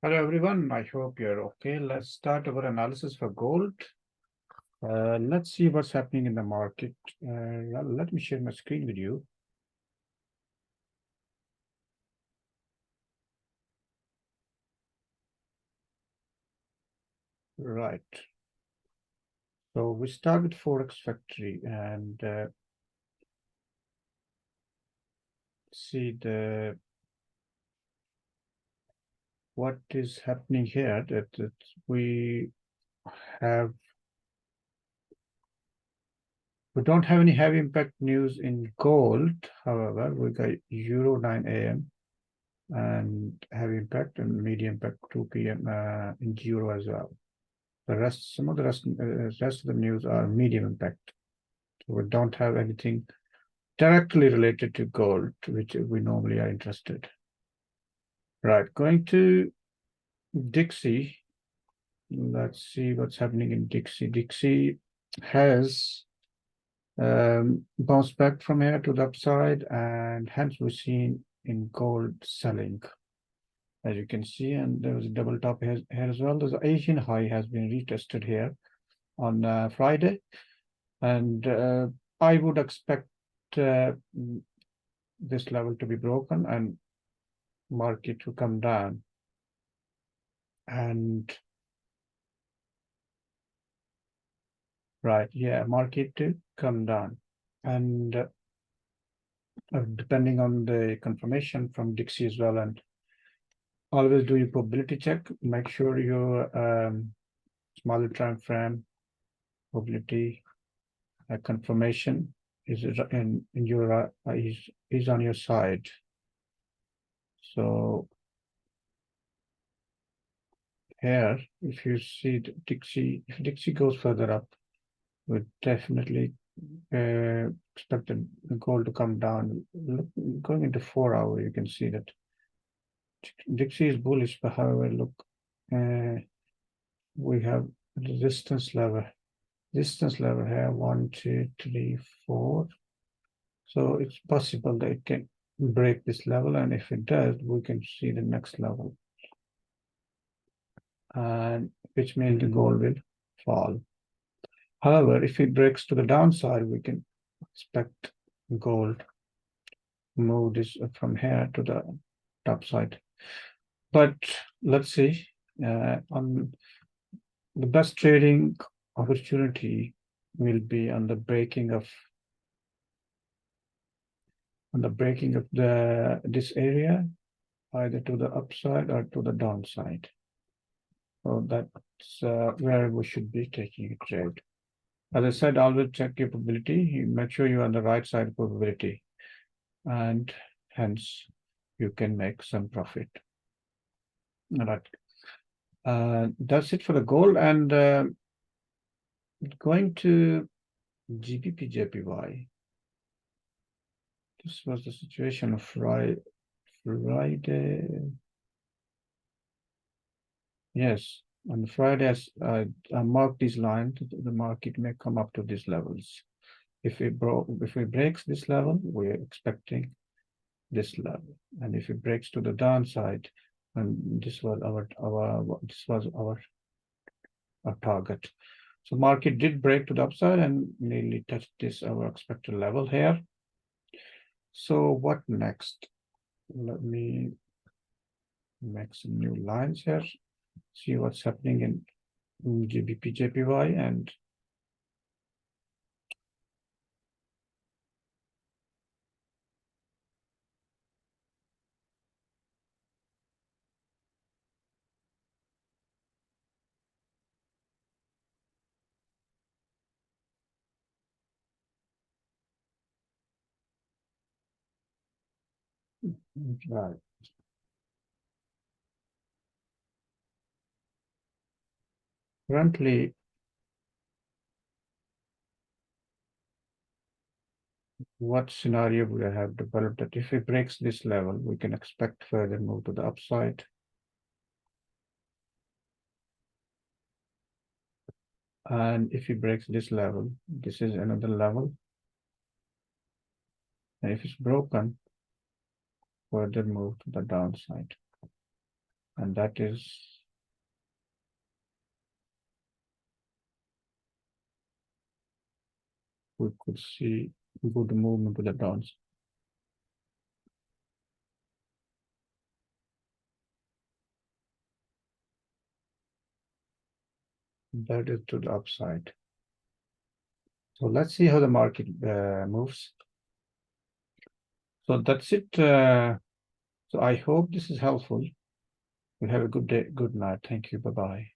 Hello everyone, I hope you're okay. Let's start our analysis for gold. Let's see what's happening in the market. Yeah, let me share my screen with you. Right. So we start with Forex Factory and see what is happening here. That we have we don't have any heavy impact news in gold. However, we got Euro 9 a.m. and heavy impact and medium impact 2 p.m. In Euro as well. Some of the rest of the news are medium impact. So we don't have anything directly related to gold, which we normally are interested. Right, going to Dixie. Let's see what's happening in Dixie. Dixie has bounced back from here to the upside, and hence we're seeing in gold selling, as you can see. And there was a double top here as well. There's an Asian high has been retested here on Friday. And I would expect uh, this level to be broken and market to come down. And right, yeah, market to come down. And depending on the confirmation from Dixie as well, and always do your probability check. Make sure your smaller time frame probability confirmation is in your is on your side. So here, if you see Dixie, if Dixie goes further up, we definitely expect the gold to come down. Look, going into 4 hour, you can see that Dixie is bullish, but however, look, we have resistance level here, 1, 2, 3, 4. So it's possible that it can break this level, and if it does, we can see the next level, and which means the gold will fall. However, if it breaks to the downside, we can expect gold move this from here to the top side. But let's see, on the best trading opportunity will be on the breaking of this area, either to the upside or to the downside. So that's where we should be taking a trade. As I said, always check your probability. Make sure you're on the right side of probability, and hence you can make some profit. All right. That's it for the gold. And going to GBP JPY. This was the situation of Friday. Yes, on Friday, I marked these lines. The market may come up to these levels. If it breaks this level, we're expecting this level. And if it breaks to the downside, and this was our target. So market did break to the upside and nearly touched this our expected level here. So what next? Let me make some new lines here. See what's happening in GBP JPY, and right. Currently, what scenario we have developed that if it breaks this level, we can expect further move to the upside. And if it breaks this level, this is another level. And if it's broken, further move to the downside. and that is we could see good movement to the downs. That is to the upside. So let's see how the market moves. So that's it. So I hope this is helpful. We have a good day. Good night. Thank you. Bye-bye.